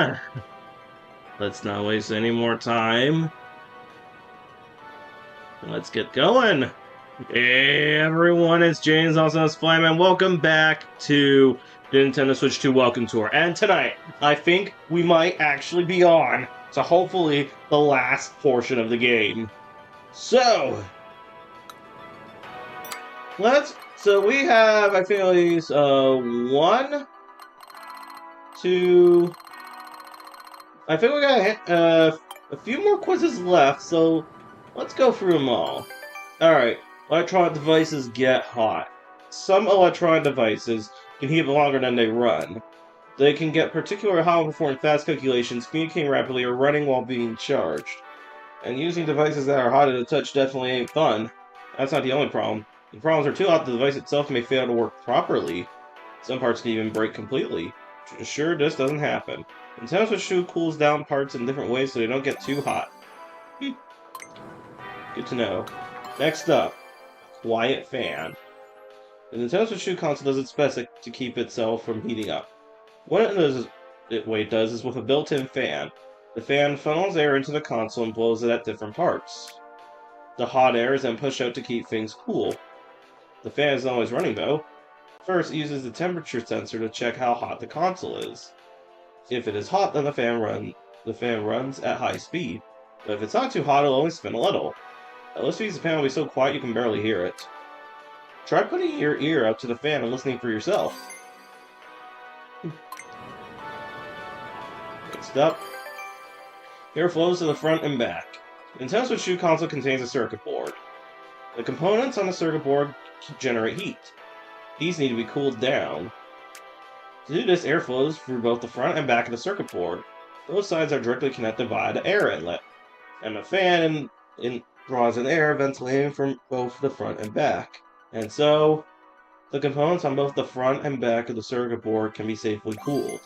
on! Let's not waste any more time. Let's get going! Hey everyone, it's James, also known as Flyman. Welcome back to the Nintendo Switch 2 Welcome Tour. And tonight, I think we might actually be on to hopefully the last portion of the game. So we have, I think, at least, 1, 2... I think we got a few more quizzes left, so let's go through them all. Alright, electronic devices get hot. Some electronic devices can heat longer than they run. They can get particularly hot when performing fast calculations, communicating rapidly, or running while being charged. And using devices that are hot at the touch definitely ain't fun. That's not the only problem. The problems are too hot, the device itself may fail to work properly. Some parts can even break completely. Sure, this doesn't happen. Nintendo Switch 2 cools down parts in different ways so they don't get too hot. Good to know. Next up, quiet fan. The Nintendo Switch 2 console does its best to keep itself from heating up. What it does is with a built-in fan. The fan funnels air into the console and blows it at different parts. The hot air is then pushed out to keep things cool. The fan isn't always running though. First, it uses the temperature sensor to check how hot the console is. If it is hot, then the fan runs at high speed. But if it's not too hot, it'll only spin a little. At low speeds, the fan will be so quiet you can barely hear it. Try putting your ear up to the fan and listening for yourself. Next up, air flows to the front and back. The Nintendo Switch 2 console contains a circuit board. The components on the circuit board generate heat. These need to be cooled down. To do this, air flows through both the front and back of the circuit board. Both sides are directly connected via the air inlet, and the fan draws in air ventilating from both the front and back. And so, the components on both the front and back of the circuit board can be safely cooled.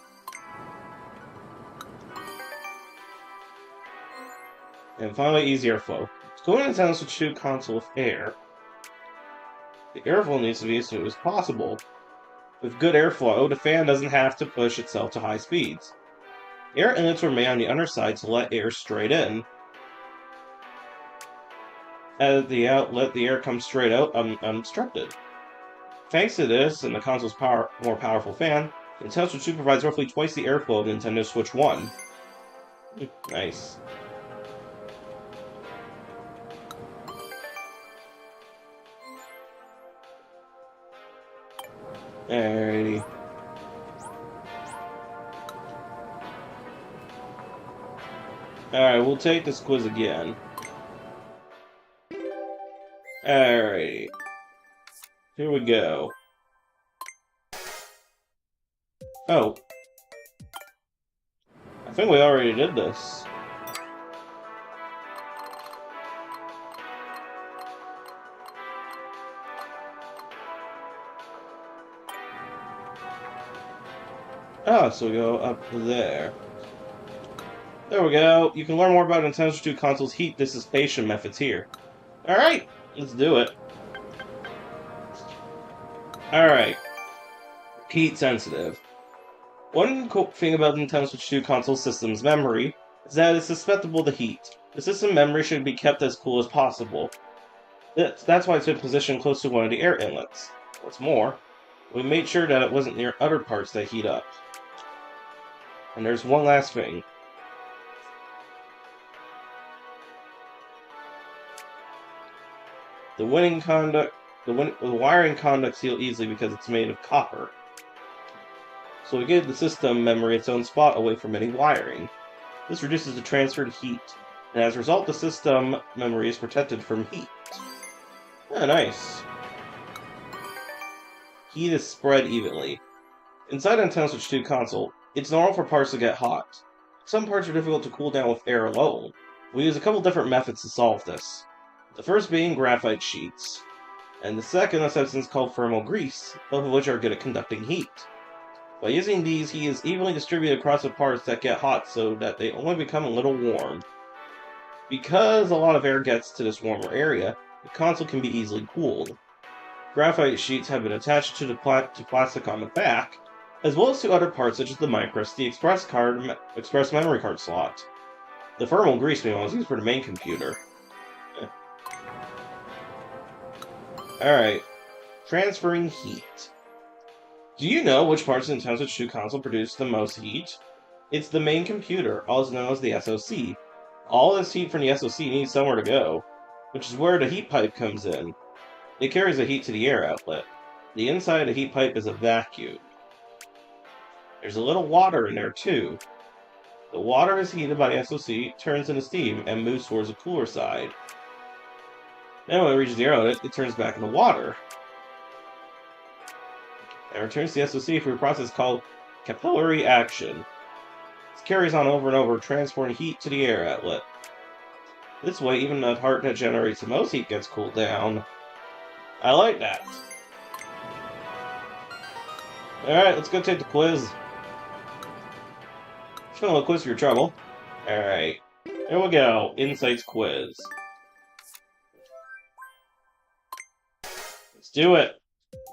And finally, easy airflow. To cool a Nintendo Switch 2 console with air, the airflow needs to be as smooth as possible. With good airflow, the fan doesn't have to push itself to high speeds. Air inlets were made on the underside to let air straight in. At the outlet, the air comes straight out unobstructed. Thanks to this and the console's more powerful fan, Nintendo Switch 2 provides roughly twice the airflow of Nintendo Switch 1. Nice. Alrighty. Alright, we'll take this quiz again. Alrighty. Here we go. Oh. I think we already did this. Ah, so we go up there. There we go. You can learn more about Nintendo Switch 2 console's heat dissipation methods here. Alright, let's do it. Alright. Heat sensitive. One cool thing about the Nintendo Switch 2 console system's memory is that it's susceptible to heat. The system memory should be kept as cool as possible. That's why it's been positioned close to one of the air inlets. What's more, we made sure that it wasn't near other parts that heat up. And there's one last thing. The wiring conducts heal easily because it's made of copper. So we give the system memory its own spot away from any wiring. This reduces the transferred heat, and as a result the system memory is protected from heat. Ah, nice. Heat is spread evenly. Inside a Nintendo Switch 2 console, it's normal for parts to get hot. Some parts are difficult to cool down with air alone. We use a couple different methods to solve this. The first being graphite sheets, and the second a substance called thermal grease, both of which are good at conducting heat. By using these, heat is evenly distributed across the parts that get hot so that they only become a little warm. Because a lot of air gets to this warmer area, the console can be easily cooled. Graphite sheets have been attached to plastic on the back, as well as to other parts such as the micros, the express memory card slot. The thermal grease meanwhile is used for the main computer. Alright. Transferring heat. Do you know which parts of the Nintendo Switch 2 console produce the most heat? It's the main computer, also known as the SoC. All this heat from the SoC needs somewhere to go, which is where the heat pipe comes in. It carries the heat to the air outlet. The inside of the heat pipe is a vacuum. There's a little water in there too. The water is heated by the SoC, turns into steam, and moves towards the cooler side. Then when it reaches the air outlet, it turns back into water. And returns to the SoC through a process called capillary action. This carries on over and over, transporting heat to the air outlet. This way, even the part that generates the most heat gets cooled down. I like that. Alright, let's go take the quiz. Just a little quiz for your trouble. Alright, here we go. Insights quiz. Let's do it.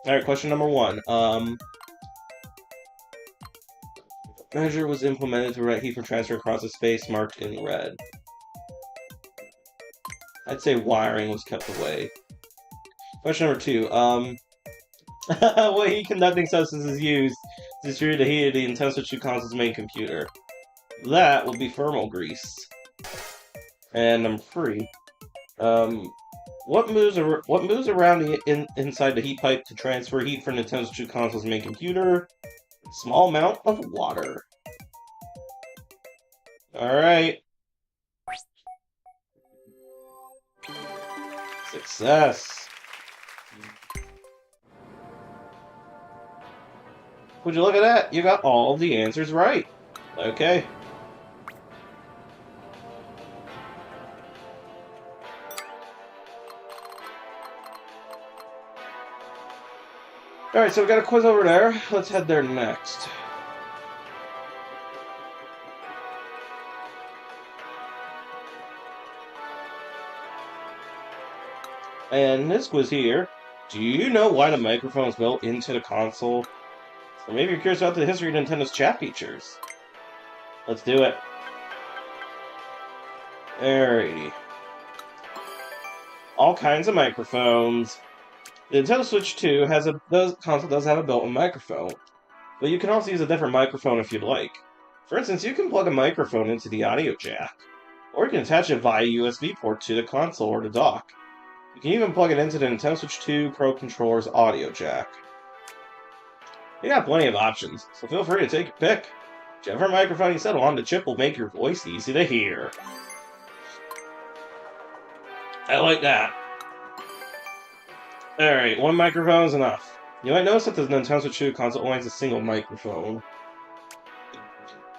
Alright, question number 1. Measure was implemented to prevent heat from transfer across the space marked in red. I'd say wiring was kept away. Question number 2. What heat-conducting substance is used to distribute the heat of the Nintendo Switch 2 console's main computer? That would be thermal grease. And number 3. What moves around inside the heat pipe to transfer heat from Nintendo Switch 2 console's main computer? Small amount of water. Alright. Success. Would you look at that? You got all the answers right. Okay. Alright, so we got a quiz over there. Let's head there next. And this quiz here, do you know why the microphone is built into the console? Or maybe you're curious about the history of Nintendo's chat features. Let's do it. Alrighty. All kinds of microphones. The Nintendo Switch 2 console does have a built-in microphone, but you can also use a different microphone if you'd like. For instance, you can plug a microphone into the audio jack, or you can attach it via USB port to the console or the dock. You can even plug it into the Nintendo Switch 2 Pro Controller's audio jack. You got plenty of options, so feel free to take your pick. Whichever microphone you settle on, the chip will make your voice easy to hear. I like that. Alright, one microphone is enough. You might notice that the Nintendo Switch 2 console only has a single microphone.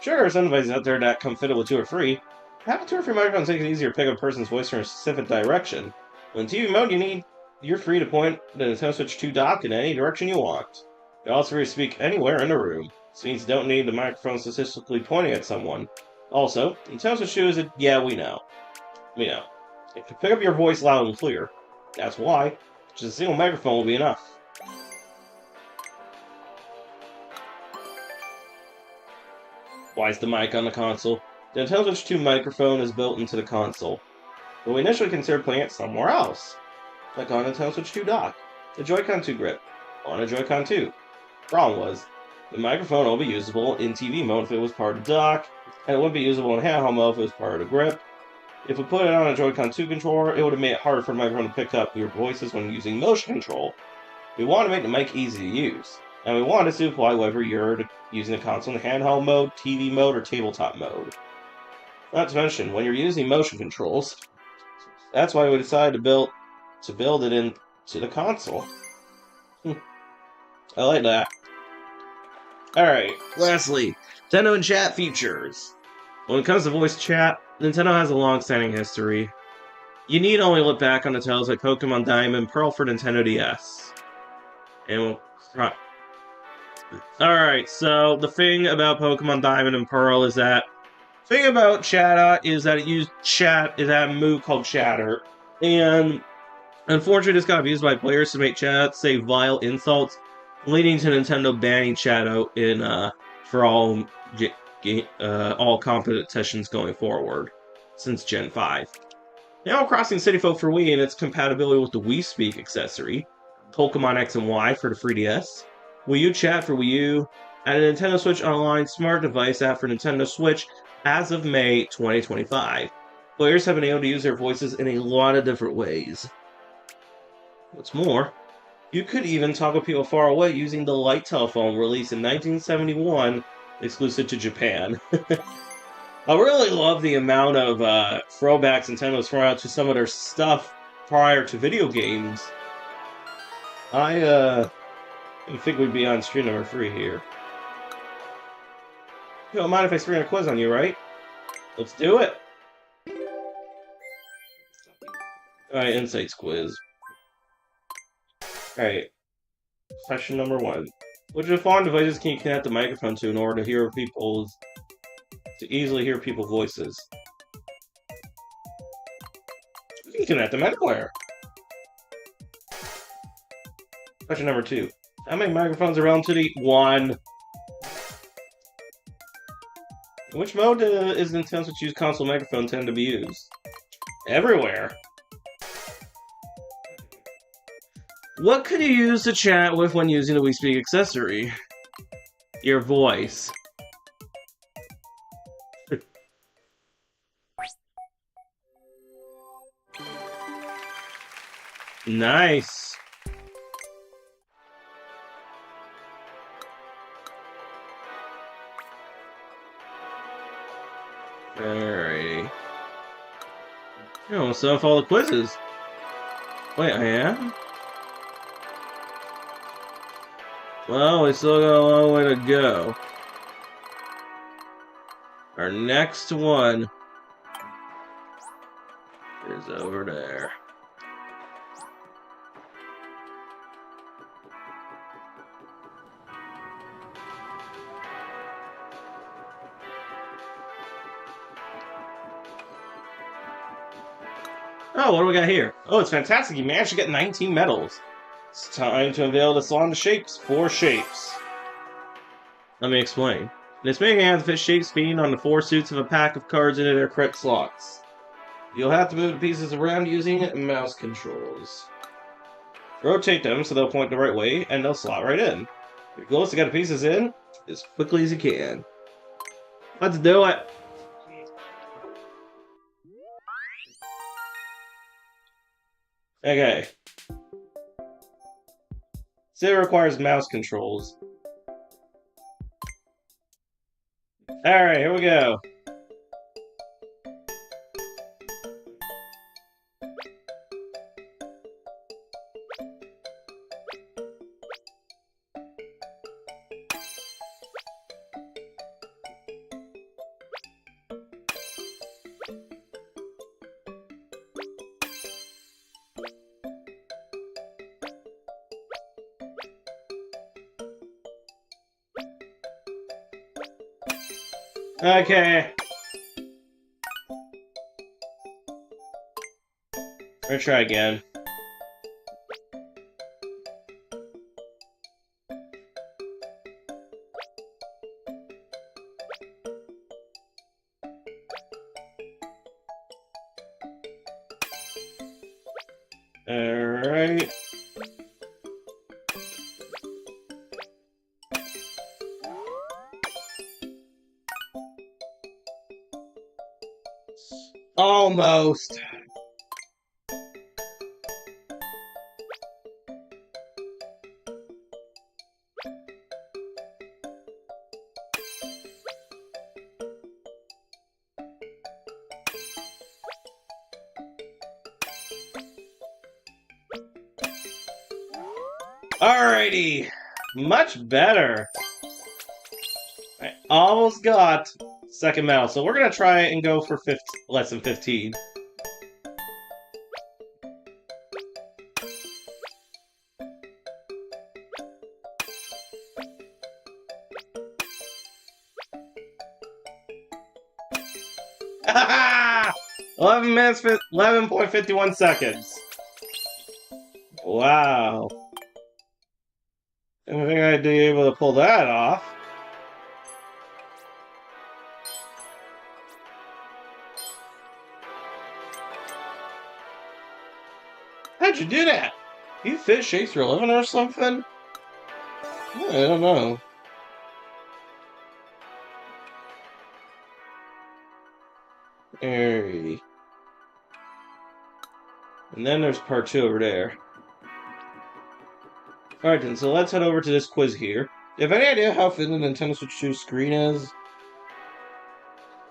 Sure, there are some devices out there that come fitted with 2 or 3. Having 2 or 3 microphones makes it easier to pick up a person's voice from a specific direction. When in TV mode, you're free to point the Nintendo Switch 2 dock in any direction you want. You're also free to speak anywhere in the room. This means you don't need the microphone statistically pointing at someone. Also, Nintendo Switch 2 is a... yeah, we know. We know. It can pick up your voice loud and clear. That's why. Just a single microphone will be enough. Why is the mic on the console? The Nintendo Switch 2 microphone is built into the console, but we initially considered putting it somewhere else, like on the Nintendo Switch 2 dock, the Joy-Con 2 grip, or on a Joy-Con 2. Problem was, the microphone will be usable in TV mode if it was part of the dock, and it wouldn't be usable in handheld mode if it was part of the grip. If we put it on a Joy-Con 2 controller, it would have made it harder for the microphone to pick up your voices when using motion control. We want to make the mic easy to use, and we want it to apply whether you're using the console in handheld mode, TV mode, or tabletop mode. Not to mention, when you're using motion controls, that's why we decided to build it into the console. I like that. Alright, lastly, Nintendo and chat features. When it comes to voice chat, Nintendo has a long-standing history. You need only look back on the titles like Pokemon Diamond and Pearl for Nintendo DS. And alright, so the thing about Pokemon Diamond and Pearl is that the thing about Chatot is that it used a move called Chatter. And unfortunately this got abused by players to make Chatot say vile insults leading to Nintendo banning chat out in for all competitions going forward since Gen 5. Animal Crossing City Folk for Wii and its compatibility with the Wii Speak accessory, Pokemon X and Y for the 3DS, Wii U Chat for Wii U, and a Nintendo Switch Online smart device app for Nintendo Switch as of May 2025. Players have been able to use their voices in a lot of different ways. What's more, you could even talk with people far away using the Light Telephone released in 1971, exclusive to Japan. I really love the amount of throwbacks Nintendo's thrown out to some of their stuff prior to video games. I think we'd be on stream number 3 here. You don't mind if I spring a quiz on you, right? Let's do it! Alright, Insights quiz. Alright. Question number 1. Which of the following devices can you connect the microphone to in order to easily hear people's voices? You can connect them anywhere. Question number 2. How many microphones are relative to the 1? In which mode is Nintendo Switch use console microphone tend to be used? Everywhere. What could you use to chat with when using the Wii Speak accessory? Your voice. Nice. Alrighty. You almost done with all the quizzes. Wait, I am? Well, we still got a long way to go. Our next one is over there. Oh, what do we got here? Oh, it's fantastic. You managed to get 19 medals. It's time to unveil the salon of shapes. 4 shapes. Let me explain. This making has to fit shapes being on the 4 suits of a pack of cards into their correct slots. You'll have to move the pieces around using mouse controls. Rotate them so they'll point the right way, and they'll slot right in. Your goal is to get the pieces in as quickly as you can. Let's do it! Okay. So it requires mouse controls. Alright, here we go. Okay. We're gonna try again. Alright. Almost. Alrighty. Much better. I almost got second medal, so we're gonna try and go for less than 15. Ha 11 minutes, 11.51 seconds. Wow. I think I'd be able to pull that off. How'd you do that? You fit Shakespeare 11 or something? I don't know. Alrighty. And then there's part 2 over there. Alright then, so let's head over to this quiz here. Do you have any idea how thin the Nintendo Switch 2 screen is?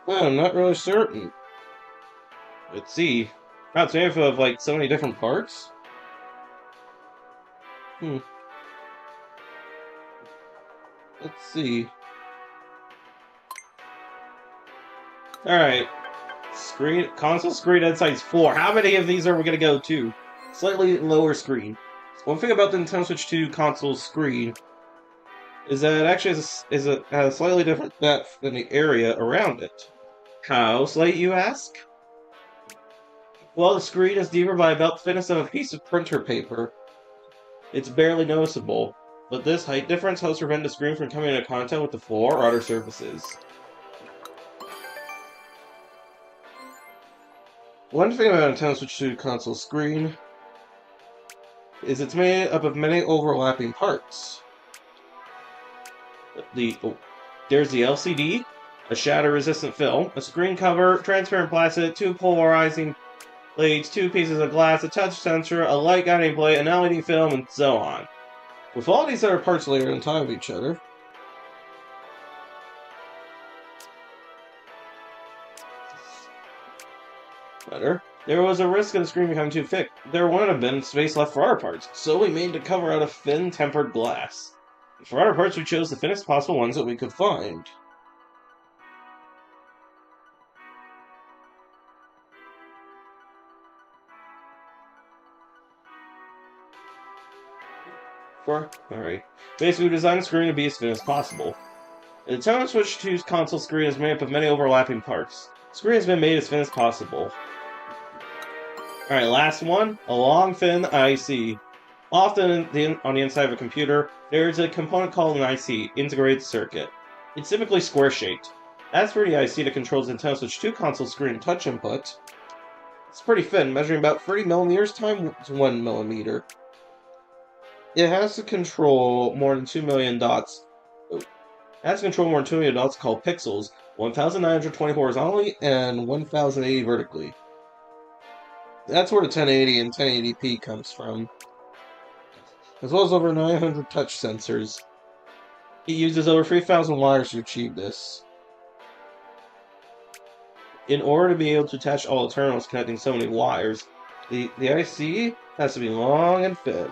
Well, I'm not really certain. Let's see. Wow, it's made of like so many different parts? Let's see. Alright. Console screen at size 4. How many of these are we gonna go to? Slightly lower screen. One thing about the Nintendo Switch 2 console screen is that it actually has a slightly different depth than the area around it. How slight, you ask? Well, the screen is deeper by about the thickness of a piece of printer paper. It's barely noticeable, but this height difference helps prevent the screen from coming into contact with the floor or other surfaces. One thing about a Nintendo Switch 2 console screen is it's made up of many overlapping parts. There's the LCD, a shatter-resistant film, a screen cover, transparent plastic, 2 polarizing blades, 2 pieces of glass, a touch sensor, a light guiding plate, an LED film, and so on. With all these other parts layered on top of each other, there was a risk of the screen becoming too thick. There wouldn't have been space left for other parts, so we made the cover out of thin, tempered glass. For other parts, we chose the thinnest possible ones that we could find. Alright. Basically, we designed the screen to be as thin as possible. The Nintendo Switch 2's console screen is made up of many overlapping parts. The screen has been made as thin as possible. Alright, last one. A long, thin IC. Often on the inside of a computer, there is a component called an IC, Integrated Circuit. It's typically square-shaped. As for the IC that controls the Nintendo Switch 2 console screen touch input, it's pretty thin, measuring about 30 millimeters times 1 millimeter. It has to control more than 2 million dots. It has to control more than 2 million dots called pixels, 1,920 horizontally and 1,080 vertically. That's where the 1080 and 1080p comes from, as well as over 900 touch sensors. It uses over 3,000 wires to achieve this. In order to be able to attach all the terminals connecting so many wires, the IC has to be long and thin.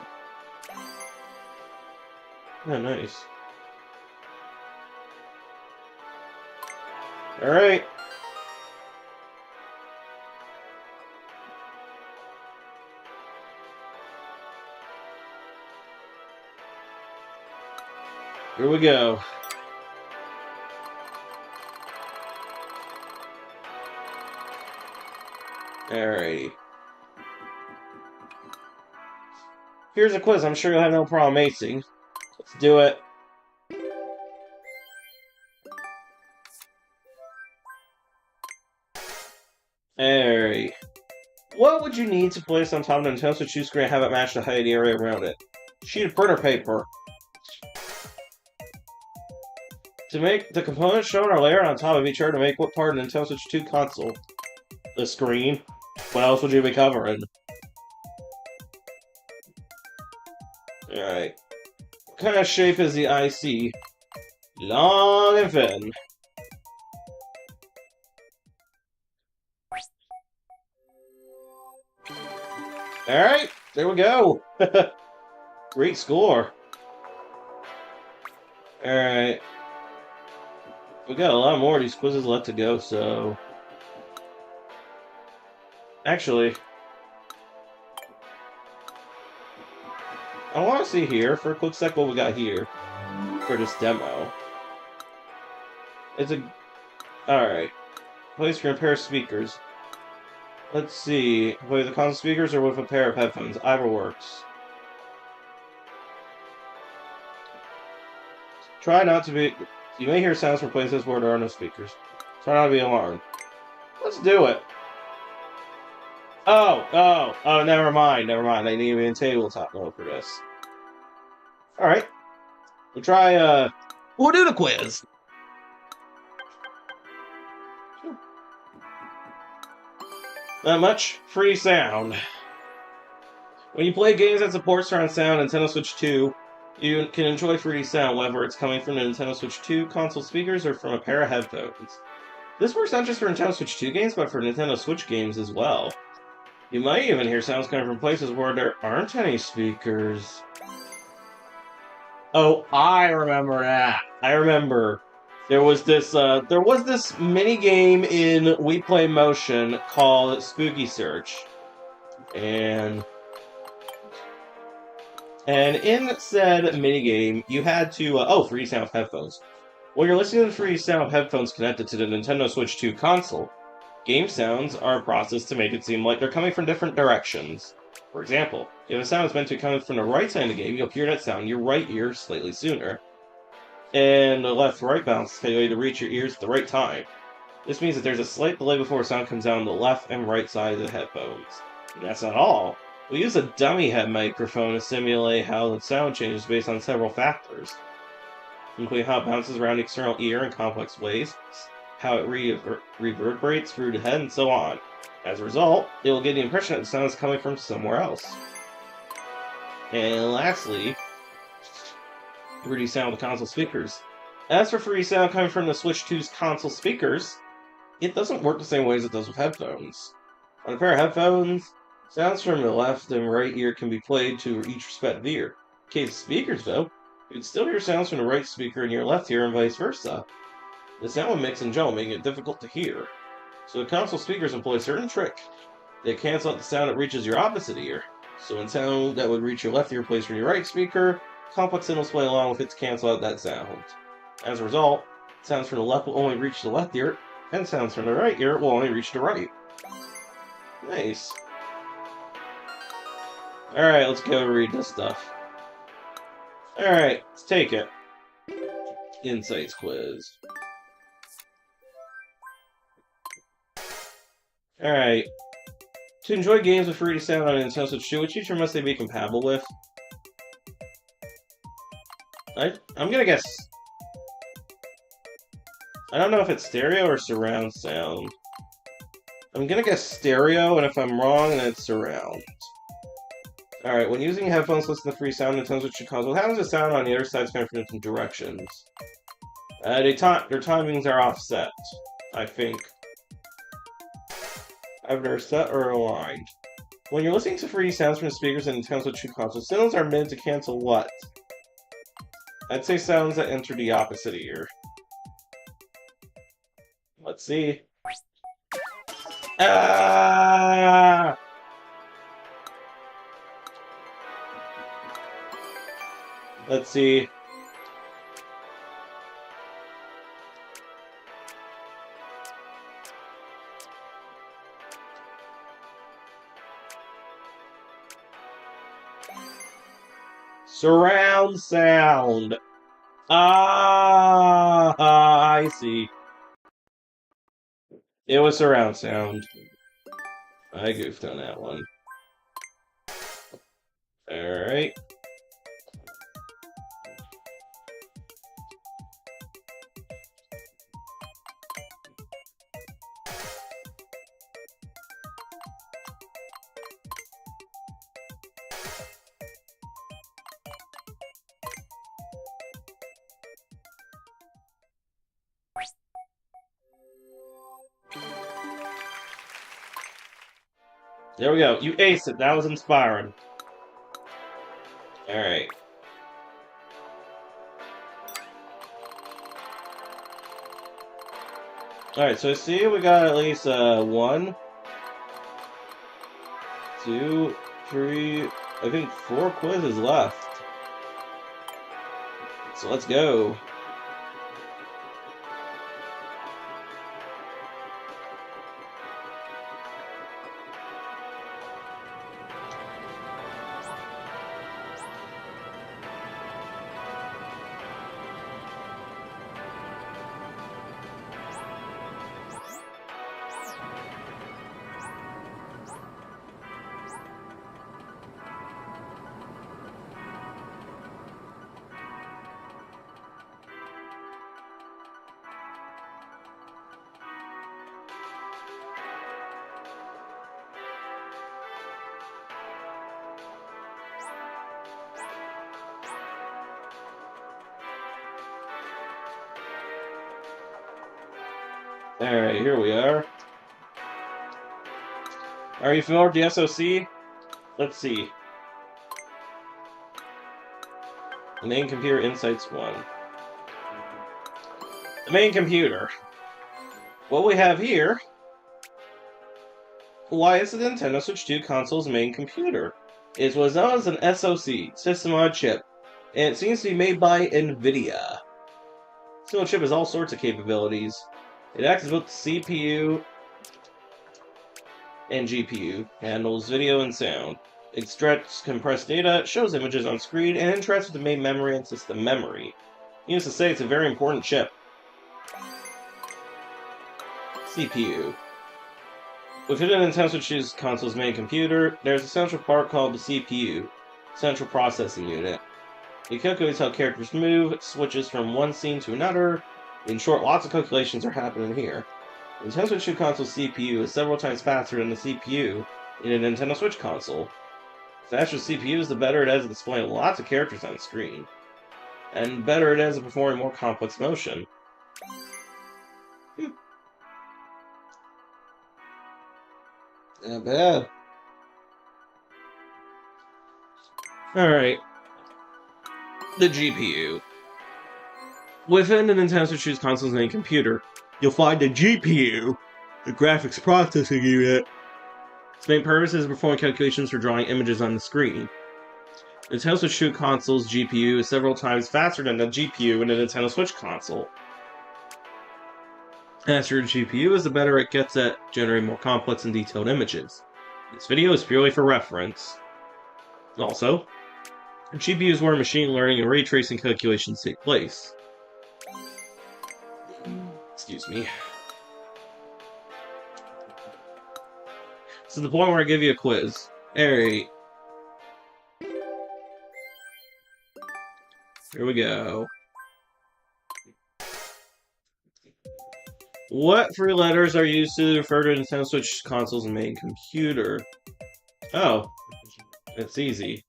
Oh, nice. Alright. Here we go. Alrighty. Here's a quiz I'm sure you'll have no problem acing. Let's do it. Alright. What would you need to place on top of the Nintendo Switch 2 screen and have it match the height of the area around it? Sheet of printer paper. To make the components shown are layered on top of each other to make what part of the Nintendo Switch 2 console? The screen. What else would you be covering? Alright. What kind of shape is the IC? Long and thin. Alright, there we go. Great score. Alright. We got a lot more of these quizzes left to go, so... Actually... I want to see here, for a quick sec, what we got here. For this demo. It's a... Alright. Place for a pair of speakers. Let's see. With the console speakers or with a pair of headphones? Either works. Try not to be... You may hear sounds from places where there are no speakers. Try not to be alarmed. Let's do it. Oh, never mind. I need a tabletop mode for this. Alright. We'll try, we'll do the quiz. Not much. Free sound. When you play games that support surround sound, Nintendo Switch 2, you can enjoy 3D sound, whether it's coming from the Nintendo Switch 2 console speakers or from a pair of headphones. This works not just for Nintendo Switch 2 games, but for Nintendo Switch games as well. You might even hear sounds coming from places where there aren't any speakers. Oh, I remember that. I remember. There was this mini game in Wii Play Motion called Spooky Search. And in said minigame, you had to... 3D sound with headphones. When you're listening to 3D sound with headphones connected to the Nintendo Switch 2 console, game sounds are processed to make it seem like they're coming from different directions. For example, if a sound is meant to come from the right side of the game, you'll hear that sound in your right ear slightly sooner. And the left-right bounce tell you to reach your ears at the right time. This means that there's a slight delay before sound comes down the left and right side of the headphones. And that's not all. We use a dummy head microphone to simulate how the sound changes based on several factors, including how it bounces around the external ear in complex ways, how it reverberates through the head, and so on. As a result, it will give the impression that the sound is coming from somewhere else. And lastly, 3D sound with console speakers. As for 3D sound coming from the Switch 2's console speakers, it doesn't work the same way as it does with headphones. On a pair of headphones, sounds from the left and right ear can be played to each respective ear. In case of speakers, though, you can still hear sounds from the right speaker in your left ear and vice versa. The sound will mix and jumble, making it difficult to hear. So the console speakers employ a certain trick. They cancel out the sound that reaches your opposite ear. So when sound that would reach your left ear plays from your right speaker, complex signals play along with it to cancel out that sound. As a result, sounds from the left will only reach the left ear, and sounds from the right ear will only reach the right. Nice. Alright, let's go read this stuff. Alright, let's take it. Insights quiz. Alright. To enjoy games with 3D sound on a Nintendo Switch 2, which feature must they be compatible with? I'm gonna guess... I don't know if it's stereo or surround sound. I'm gonna guess stereo, and if I'm wrong, then it's surround. Alright, when using headphones to listen to free sound, Nintendo Switch cause what happens to sound on the other side coming from different directions? Their timings are offset, I think. Either they're set or aligned. When you're listening to free sounds from the speakers in Nintendo Switch 2 console, signals are meant to cancel what? I'd say sounds that enter the opposite ear. Let's see. Ah! Let's see. Surround sound. Ah, I see. It was surround sound. I goofed on that one. Alright. There we go. You aced it. That was inspiring. Alright. Alright, so I see we got at least 1, 2, 3, I think 4 quizzes left. So let's go. Alright, here we are. Are you familiar with the SoC? Let's see. Main Computer Insights 1. The main computer. What we have here... Why is the Nintendo Switch 2 console's main computer? It was known as an SoC, System on a Chip, and it seems to be made by NVIDIA. System on a Chip has all sorts of capabilities. It acts as both the CPU and GPU, handles video and sound. It extracts compressed data, shows images on screen, and interacts with the main memory and system memory. Needless to say, it's a very important chip. CPU. Within the Nintendo Switch console's main computer, there's a central part called the CPU, Central Processing Unit. It calculates how characters move, switches from one scene to another. In short, lots of calculations are happening here. The Nintendo Switch 2 console's CPU is several times faster than the CPU in a Nintendo Switch console. The faster the CPU is, the better it is at displaying lots of characters on the screen. And better it is at performing more complex motion. Not bad. Alright. The GPU. Within the Nintendo Switch 2 console's main computer, you'll find the GPU, the Graphics Processing Unit. Its main purpose is performing calculations for drawing images on the screen. The Nintendo Switch 2 console's GPU is several times faster than the GPU in the Nintendo Switch console. The faster your GPU is, the better it gets at generating more complex and detailed images. This video is purely for reference. Also, the GPU is where machine learning and ray tracing calculations take place. Excuse me. This is the point where I give you a quiz. Alright. Here we go. What three letters are used to refer to Nintendo Switch console's main computer? Oh. It's easy.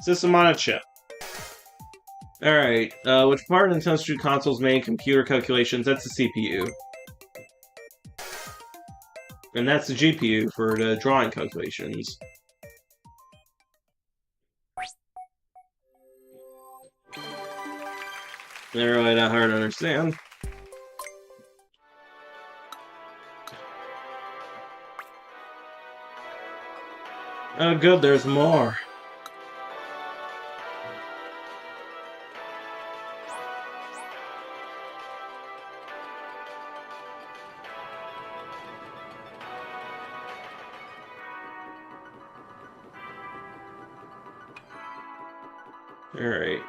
System on a chip. Alright, which part of Nintendo Switch console's main computer calculations? That's the CPU. And that's the GPU for the drawing calculations. They're really not hard to understand. Oh good, there's more. Alright.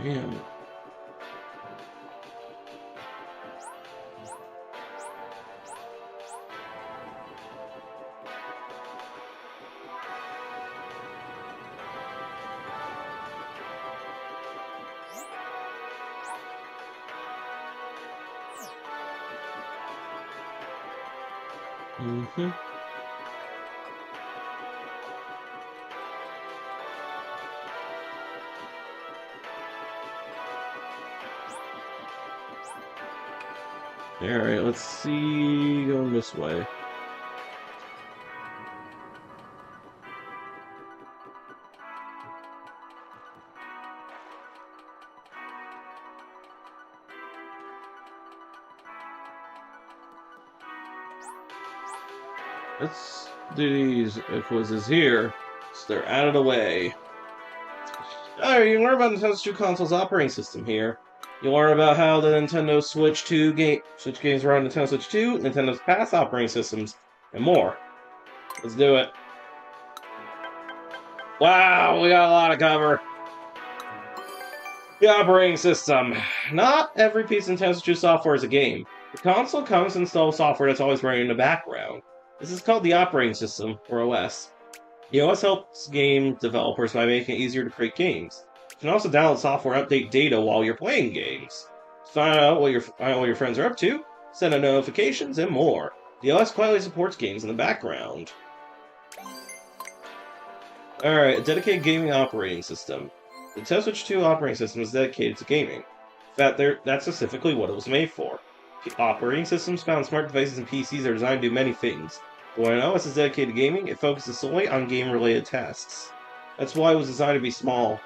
Man. Mm-hmm. Alright, let's see. Going this way. do these quizzes here, so they're out of the way. Alright, you can learn about Nintendo Switch console's operating system here. You'll learn about how the Nintendo Switch 2 Switch games run Nintendo Switch 2, Nintendo's past operating systems, and more. Let's do it. Wow, we got a lot of cover. The operating system. Not every piece of Nintendo Switch 2 software is a game. The console comes installed software that's always running in the background. This is called the operating system, or OS. The OS helps game developers by making it easier to create games. You can also download software and update data while you're playing games. Find out what your friends are up to, send out notifications, and more. The OS quietly supports games in the background. Alright, a dedicated gaming operating system. The Nintendo Switch 2 operating system is dedicated to gaming. In fact, that's specifically what it was made for. Operating systems found in smart devices and PCs are designed to do many things. But when an OS is dedicated to gaming, it focuses solely on game-related tasks. That's why it was designed to be small.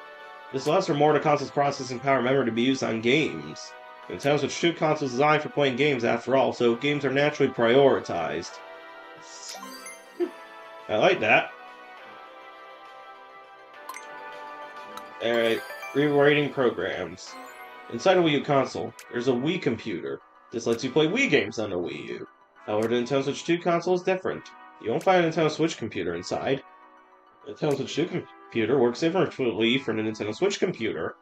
This allows for more of the console's processing power and memory to be used on games. The Nintendo Switch 2 console is designed for playing games after all, so games are naturally prioritized. I like that. Alright, rewriting programs. Inside a Wii U console, there's a Wii computer. This lets you play Wii games on the Wii U. However, the Nintendo Switch 2 console is different. You won't find a Nintendo Switch computer inside. The Nintendo Switch 2 computer works differently from the Nintendo Switch computer.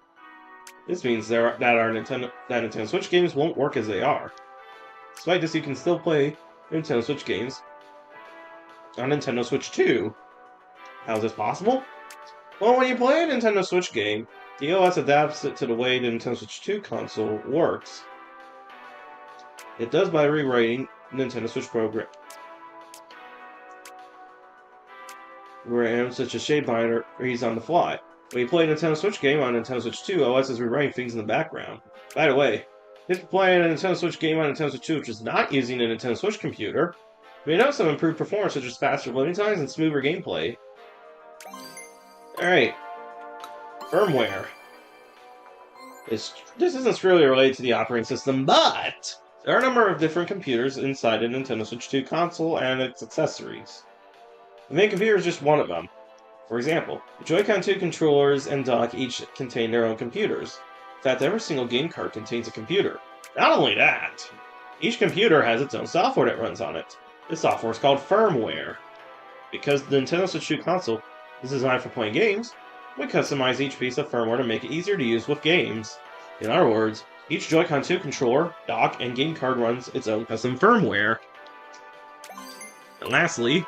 This means that Nintendo Switch games won't work as they are. Despite this, you can still play Nintendo Switch games on Nintendo Switch 2. How is this possible? Well, when you play a Nintendo Switch game, the OS adapts it to the way the Nintendo Switch 2 console works. It does by rewriting Nintendo Switch programs such as Shadebinder or Ease on the Fly. When you play a Nintendo Switch game on Nintendo Switch 2, OS is rewriting things in the background. By the way, if you're playing a Nintendo Switch game on Nintendo Switch 2 which is not using a Nintendo Switch computer, you may notice some improved performance such as faster loading times and smoother gameplay. Alright. Firmware. This isn't really related to the operating system, but there are a number of different computers inside a Nintendo Switch 2 console and its accessories. The main computer is just one of them. For example, the Joy-Con 2 controllers and dock each contain their own computers. In fact, every single game card contains a computer. Not only that, each computer has its own software that runs on it. This software is called firmware. Because the Nintendo Switch 2 console is designed for playing games, we customize each piece of firmware to make it easier to use with games. In other words, each Joy-Con 2 controller, dock, and game card runs its own custom firmware. And lastly,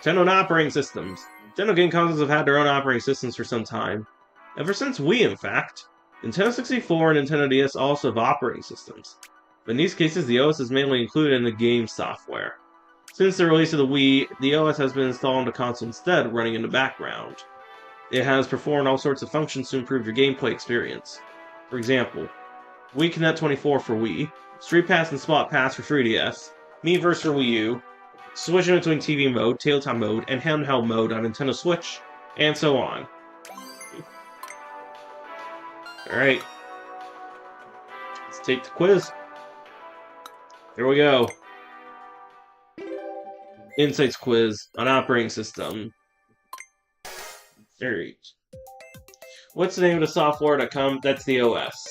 Nintendo operating systems. Nintendo game consoles have had their own operating systems for some time. Ever since Wii, in fact. Nintendo 64 and Nintendo DS also have operating systems. But in these cases, the OS is mainly included in the game software. Since the release of the Wii, the OS has been installed on the console instead, running in the background. It has performed all sorts of functions to improve your gameplay experience. For example, Wii Connect 24 for Wii, Street Pass and Spot Pass for 3DS, Miiverse for Wii U, switching between TV mode, tabletop mode, and handheld mode on Nintendo Switch, and so on. Alright. Let's take the quiz. Here we go. Insights quiz on operating system. Alright. What's the name of the software that's the OS?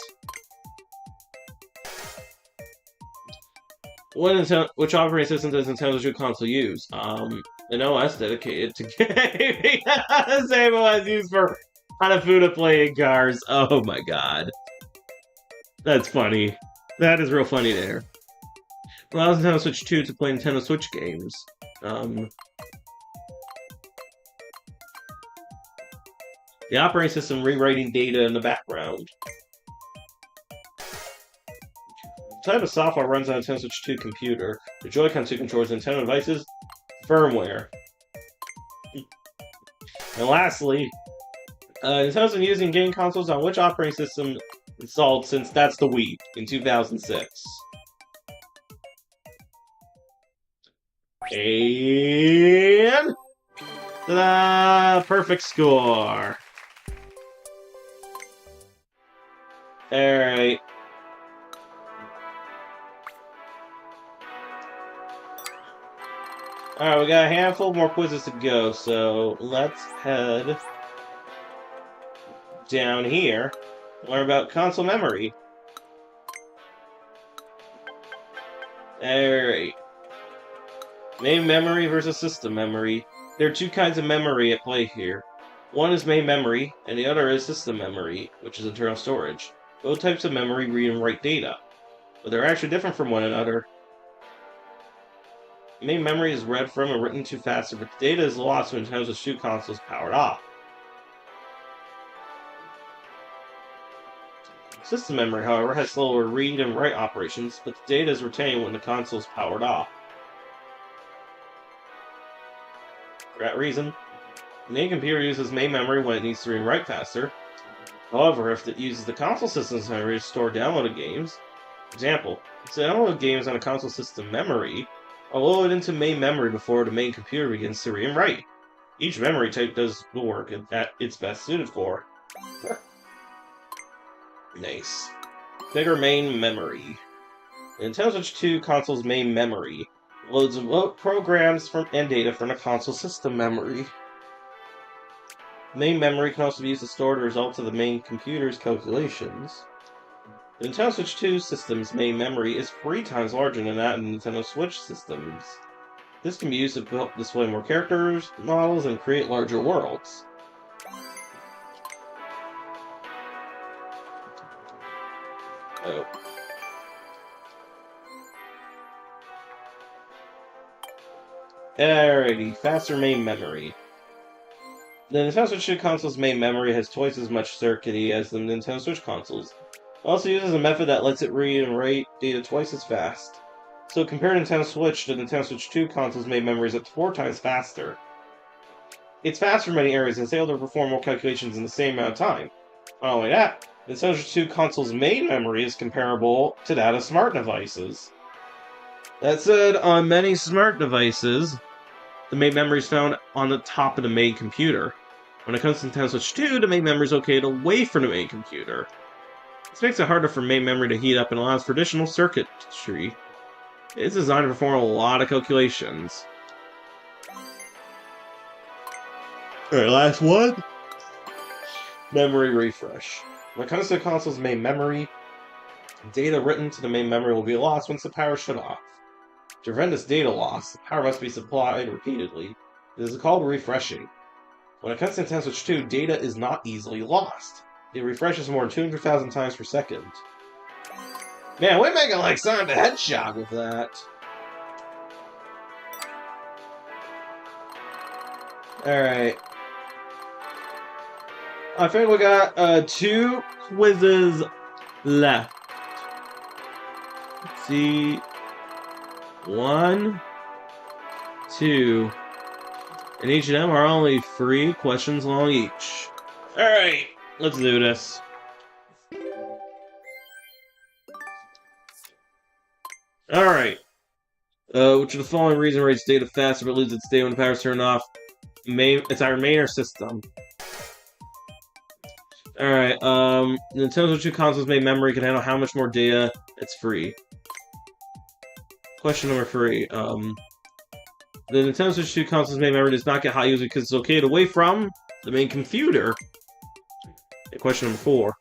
Which operating system does Nintendo's new console use? An OS dedicated to gaming. The same OS used for Hanafuda playing cars. Oh my god. That's funny. That is real funny there. Allows Nintendo Switch 2 to play Nintendo Switch games. The operating system rewriting data in the background. The type of software runs on a Nintendo Switch 2 computer. The Joy-Con 2 controllers Nintendo devices. Firmware. And lastly, Nintendo's been using game consoles on which operating system installed since that's the Wii in 2006. And ta-da! Perfect score. Alright. Alright, we got a handful more quizzes to go, so let's head down here. Learn about console memory. Alright. Main memory versus system memory. There are two kinds of memory at play here. One is main memory, and the other is system memory, which is internal storage. Both types of memory read and write data, but they're actually different from one another. Main memory is read from and written to faster, but the data is lost when Nintendo Switch 2 console is powered off. System memory, however, has slower read and write operations, but the data is retained when the console is powered off. For that reason, the main computer uses main memory when it needs to read and write faster. However, if it uses the console system's memory to store downloaded games, for example, to download games on a console system memory, I'll load it into main memory before the main computer begins to read and write. Each memory type does the work that it's best suited for. Nice. Bigger main memory. The Nintendo Switch 2 console's main memory loads programs and data from the console system memory. Main memory can also be used to store the results of the main computer's calculations. The Nintendo Switch 2 system's main memory is 3 times larger than that of Nintendo Switch systems. This can be used to help display more characters, models, and create larger worlds. Oh. Alrighty, faster main memory. The Nintendo Switch 2 console's main memory has twice as much circuitry as the Nintendo Switch consoles. It also uses a method that lets it read and write data twice as fast. So compare Nintendo Switch to Nintendo Switch 2 console's main memory is up to 4 times faster. It's faster in many areas and is able to perform more calculations in the same amount of time. Not only that, Nintendo Switch 2 console's main memory is comparable to that of smart devices. That said, on many smart devices, the main memory is found on the top of the main computer. When it comes to Nintendo Switch 2, the main memory is located away from the main computer. This makes it harder for main memory to heat up and allows for additional circuitry. It's designed to perform a lot of calculations. Alright, last one. Memory refresh. When it comes to the console's main memory, data written to the main memory will be lost once the power is shut off. To prevent this data loss, the power must be supplied repeatedly. This is called refreshing. When it comes to Nintendo Switch 2, data is not easily lost. It refreshes more than 200,000 times per second. Man, we're making like Sonic the Hedgehog with that. Alright. I think we got 2 quizzes left. Let's see. 1, 2. And each of them are only 3 questions long each. Alright, let's do this. Alright. Which of the following reason rates data faster but loses its data when the power is turned off? It's our main or system. Alright, Nintendo Switch 2 console's main memory can handle how much more data? It's free. Question number 3. The Nintendo Switch 2 console's main memory does not get hot usually because it's located away from the main computer. And question number 4.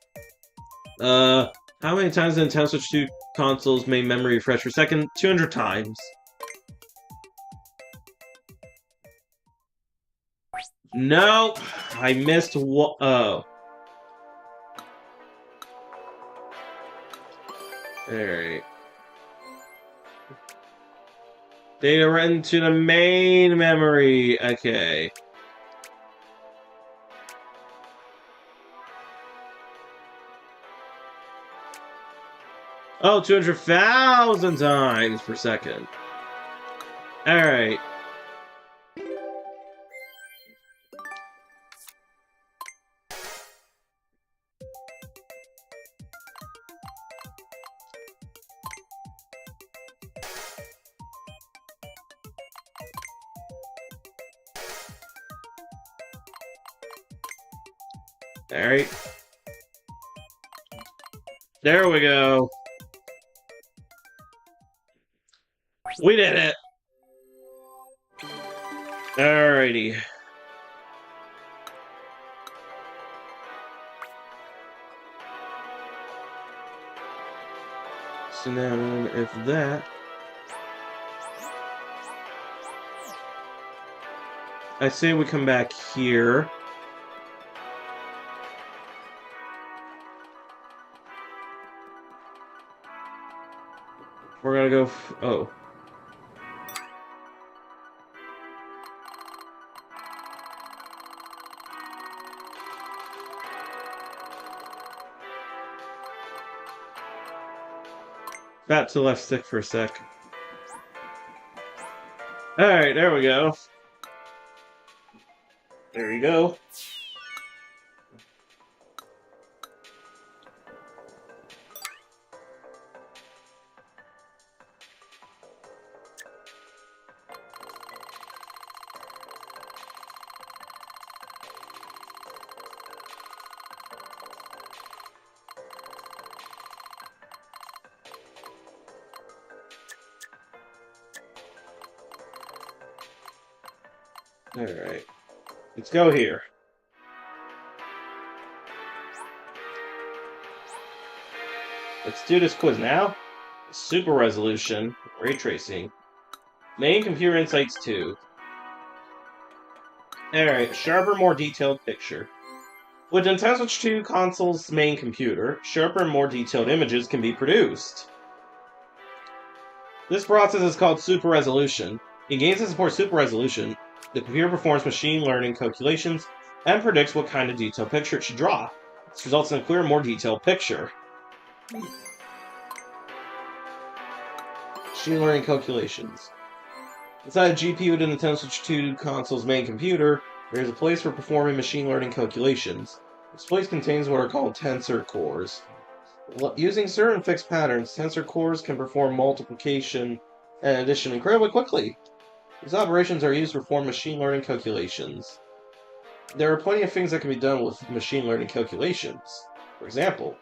How many times does Nintendo Switch 2 console's main memory refresh per second? 200 times. No, I missed what? Oh. Alright. Data written to the main memory. Okay. Oh, 200,000 times per second. Alright. Alright. There we go. We did it! Alrighty. So now, if that... I say we come back here. We're gonna go... oh. Back to left stick for a sec. Alright, there we go. There you go. Alright. Let's go here. Let's do this quiz now. Super resolution, ray tracing. Main computer insights 2. Alright, sharper, more detailed picture. With Nintendo Switch 2 console's main computer, sharper and more detailed images can be produced. This process is called super resolution. In games that support super resolution, the computer performs machine learning calculations and predicts what kind of detailed picture it should draw. This results in a clearer, more detailed picture. Machine learning calculations. Inside a GPU of the Nintendo Switch 2 console's main computer, there is a place for performing machine learning calculations. This place contains what are called tensor cores. Using certain fixed patterns, tensor cores can perform multiplication and addition incredibly quickly. These operations are used to perform machine learning calculations. There are plenty of things that can be done with machine learning calculations. For example,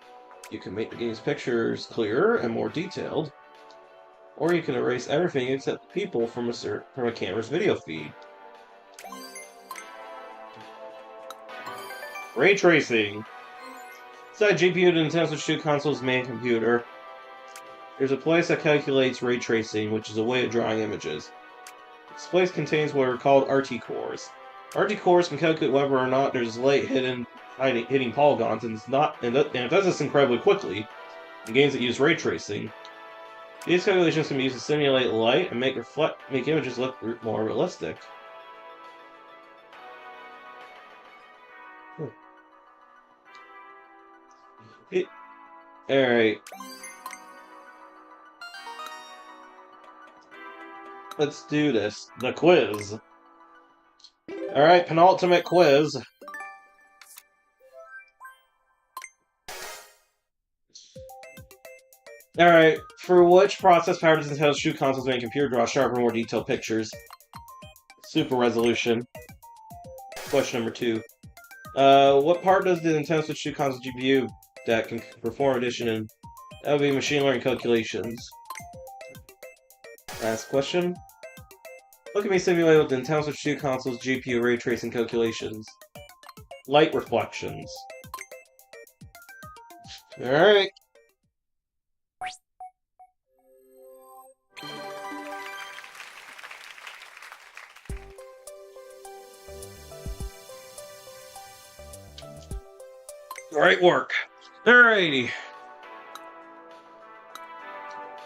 you can make the game's pictures clearer and more detailed, or you can erase everything except the people from a camera's video feed. Ray tracing. Inside GPU to Nintendo Switch 2 console's main computer, there's a place that calculates ray tracing, which is a way of drawing images. This place contains what are called RT cores. RT cores can calculate whether or not there's light hitting polygons, and it does this incredibly quickly in games that use ray tracing. These calculations can be used to simulate light and make images look more realistic. Alright. Let's do this. The quiz. Alright, penultimate quiz. Alright, for which process power does Nintendo Switch 2 console's main computer draw sharper, more detailed pictures? Super resolution. Question number 2. What part does the Nintendo Switch 2 console GPU that can perform addition and that would be machine learning calculations? Last question. What can be simulated with the Nintendo Switch 2 console's GPU ray tracing calculations? Light reflections. Alright. Great work. Alrighty.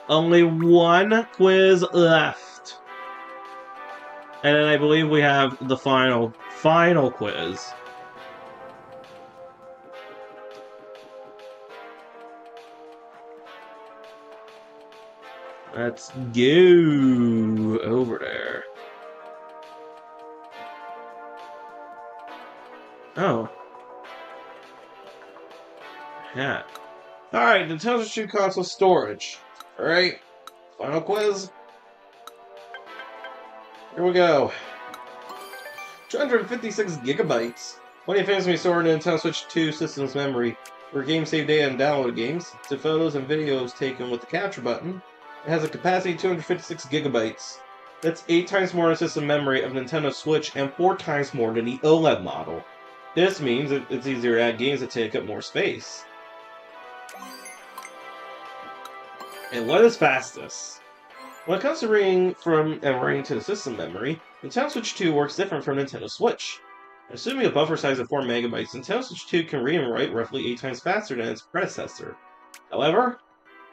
Only one quiz left. And then I believe we have the final quiz. Let's go over there. Oh. Yeah. Alright, Nintendo Switch 2 console storage. Alright, final quiz. Here we go. 256 gigabytes. Plenty of things can be stored in Nintendo Switch 2 system's memory. For game save data and download games, to photos and videos taken with the capture button. It has a capacity of 256 gigabytes. That's 8 times more than system memory of Nintendo Switch and 4 times more than the OLED model. This means it's easier to add games that take up more space. And what is fastest? When it comes to reading from and writing to the system memory, Nintendo Switch 2 works different from Nintendo Switch. Assuming a buffer size of 4 MB, Nintendo Switch 2 can read and write roughly 8 times faster than its predecessor. However,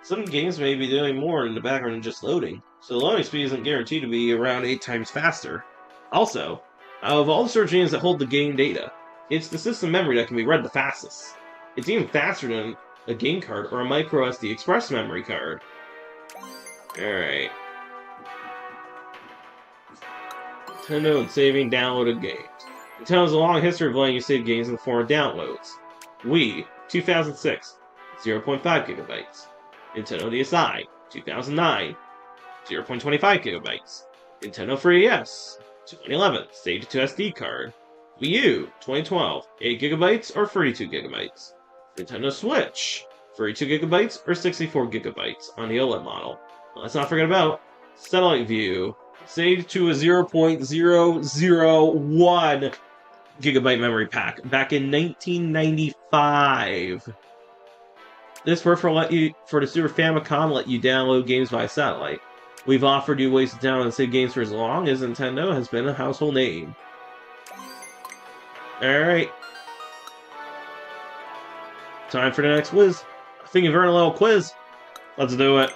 some games may be doing more in the background than just loading, so the loading speed isn't guaranteed to be around 8 times faster. Also, out of all the storage units that hold the game data, it's the system memory that can be read the fastest. It's even faster than a game card or a micro SD express memory card. Alright. Nintendo and saving downloaded games. Nintendo has a long history of letting you save games in the form of downloads. Wii, 2006, 0.5 gigabytes. Nintendo DSi, 2009, 0.25 gigabytes. Nintendo 3DS, 2011, saved to SD card. Wii U, 2012, 8 gigabytes or 32 gigabytes. Nintendo Switch, 32 gigabytes or 64 gigabytes on the OLED model. Let's not forget about Satellite View, saved to a 0.001 gigabyte memory pack back in 1995. This worked for the Super Famicom, let you download games via satellite. We've offered you ways to download and save games for as long as Nintendo has been a household name. Alright. Time for the next quiz. I think you've earned a little quiz. Let's do it.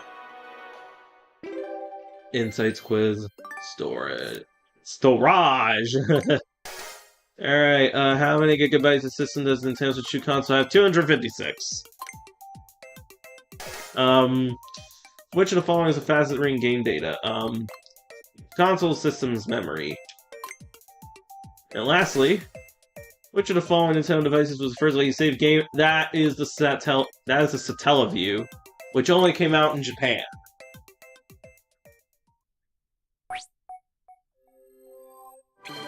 Insights quiz. Storage. Alright, how many gigabytes of system does Nintendo Switch 2 console have? 256. Which of the following is the fastest reading game data? Console system's memory. And lastly, which of the following Nintendo devices was the first way you save game? That is the Satellaview, which only came out in Japan.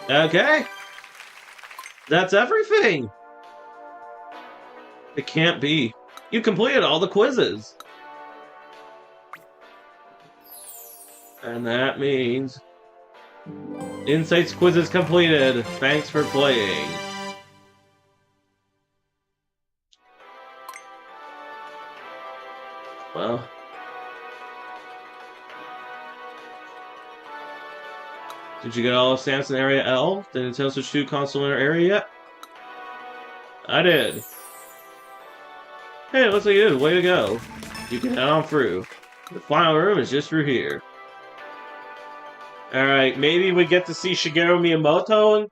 Okay. That's everything. It can't be. You completed all the quizzes. And that means Insights quiz is completed. Thanks for playing. Well, did you get all of Samson Area L? The Nintendo Switch 2 console area yet? I did. Hey, it looks like you did. Way to go. You can head on through. The final room is just through here. Alright, maybe we get to see Shigeru Miyamoto?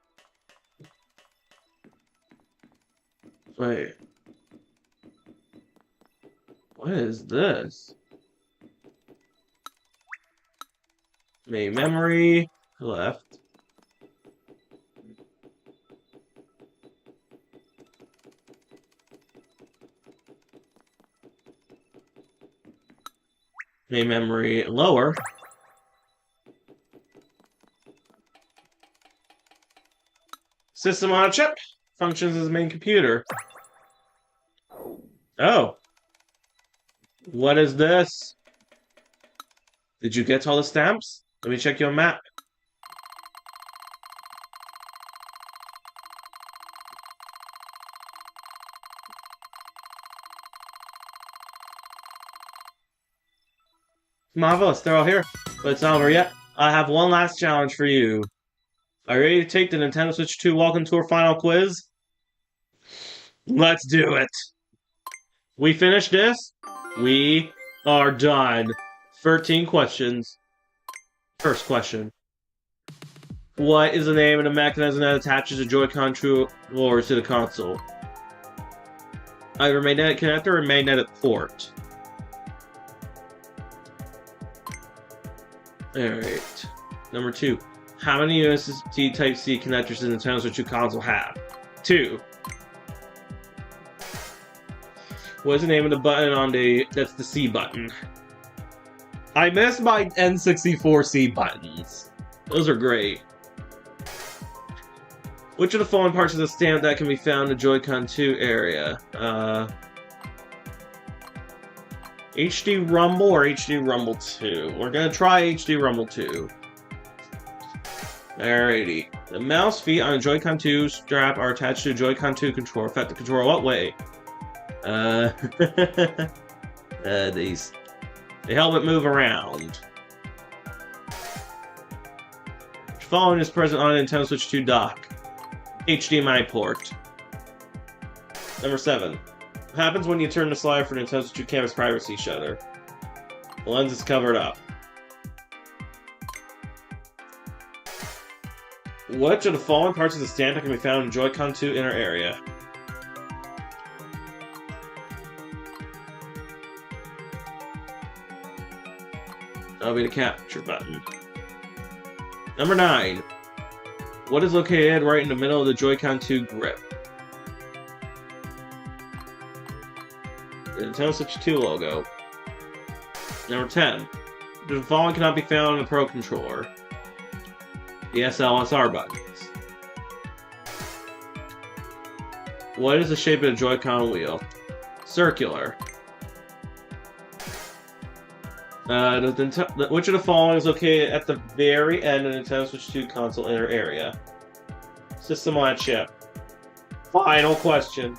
Wait. What is this? Main memory. Left. Main memory lower. System on a chip. Functions as main computer. Oh. What is this? Did you get all the stamps? Let me check your map. Marvelous, they're all here. But it's not over yet. I have one last challenge for you. Are you ready to take the Nintendo Switch 2 Welcome Tour final quiz? Let's do it! We finished this? We are done. 13 questions. First question. What is the name of the mechanism that attaches a Joy-Con controller to the console? Either magnetic connector or magnetic port. Alright. Number 2. How many USB Type-C connectors does the Nintendo Switch 2 console have? 2. What is the name of the button on that's the C button? I miss my N64 C buttons. Those are great. Which of the following parts of the stamp that can be found in the Joy-Con 2 area? HD Rumble or HD Rumble 2? We're gonna try HD Rumble 2. Alrighty. The mouse feet on a Joy-Con 2 strap are attached to a Joy-Con 2 controller. Affect the controller what way? These. They help it move around. Phone is present on a Nintendo Switch 2 dock. HDMI port. Number 7. What happens when you turn the slider for Nintendo Switch 2 camera's privacy shutter? The lens is covered up. Which of the following parts of the stand can be found in Joy-Con 2 inner area? That'll be the capture button. Number 9. What is located right in the middle of the Joy-Con 2 grip? The Nintendo Switch 2 logo. Number 10. The following cannot be found in the Pro Controller. The SLSR buttons. What is the shape of the Joy-Con wheel? Circular. Which of the following is located at the very end of the Nintendo Switch 2 console inner area? System on chip. Final question.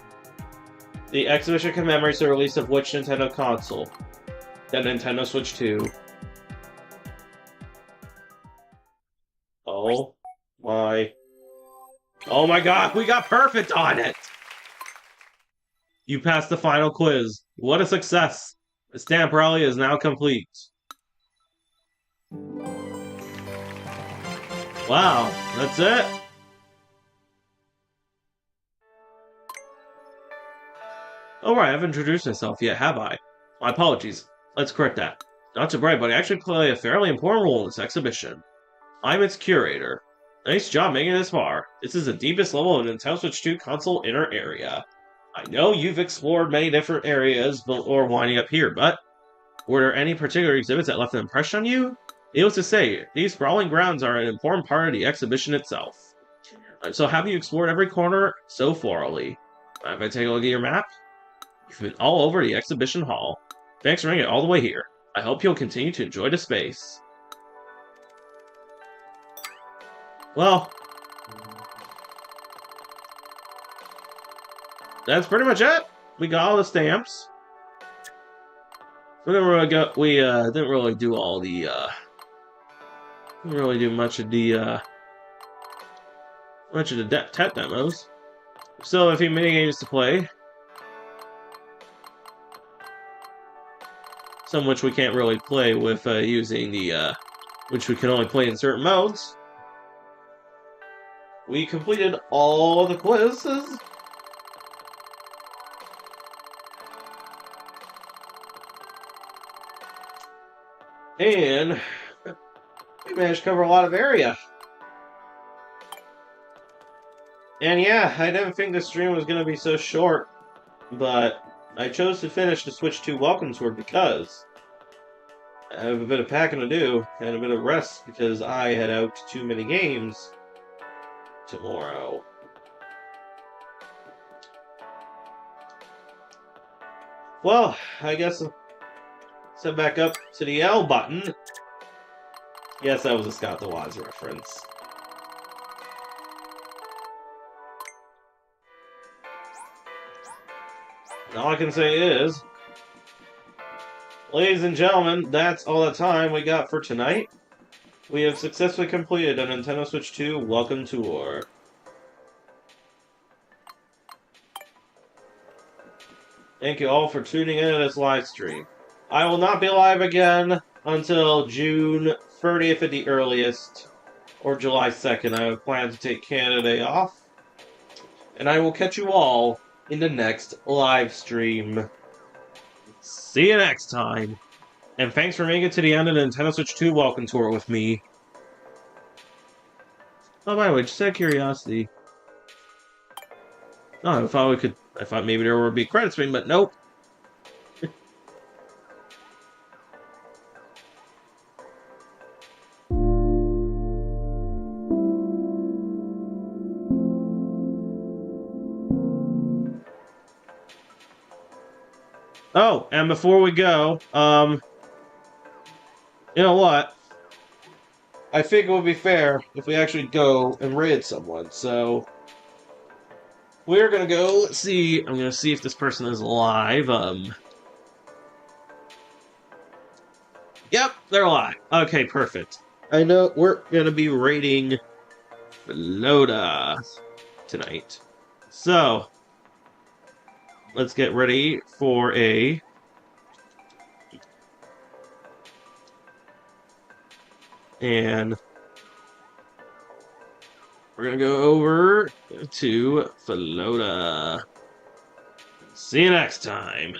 The exhibition commemorates the release of which Nintendo console? The Nintendo Switch 2. Oh my. Oh my god, we got perfect on it! You passed the final quiz. What a success! The stamp rally is now complete. Wow, that's it? Alright, I haven't introduced myself yet, have I? My apologies. Let's correct that. Not to brag, but I actually play a fairly important role in this exhibition. I'm its curator. Nice job making it this far. This is the deepest level of Nintendo Switch 2 console inner area. I know you've explored many different areas before winding up here, but were there any particular exhibits that left an impression on you? Needless to say, these sprawling grounds are an important part of the exhibition itself. So have you explored every corner so thoroughly? If I take a look at your map? You've been all over the exhibition hall. Thanks for making it all the way here. I hope you'll continue to enjoy the space. Well, that's pretty much it. We got all the stamps. We didn't really didn't really do all the didn't really do much of the tech demos. Still a few minigames to play. Some which we can't really play with using the which we can only play in certain modes. We completed all the quizzes. And we managed to cover a lot of area. And yeah, I didn't think this stream was going to be so short, but I chose to finish the Switch 2 Welcome Tour because I have a bit of packing to do and a bit of rest because I head out to too many games tomorrow. Well, I guess I'll set back up to the L button. Yes, that was a Scott the Wise reference. All I can say is, ladies and gentlemen, that's all the time we got for tonight. We have successfully completed a Nintendo Switch 2 Welcome Tour. Thank you all for tuning in to this live stream. I will not be live again until June 30th at the earliest, or July 2nd. I have planned to take Canada Day off. And I will catch you all in the next live stream. See you next time. And thanks for making it to the end of the Nintendo Switch 2 Welcome Tour with me. Oh, by the way, just out of curiosity. Oh, I thought maybe there would be a credit screen, but nope. Oh, and before we go, you know what? I think it would be fair if we actually go and raid someone. So we're gonna go. Let's see. I'm gonna see if this person is alive. Yep, they're alive. Okay, perfect. I know we're gonna be raiding Floda tonight. So let's get ready for a. And we're gonna go over to Floda. See you next time.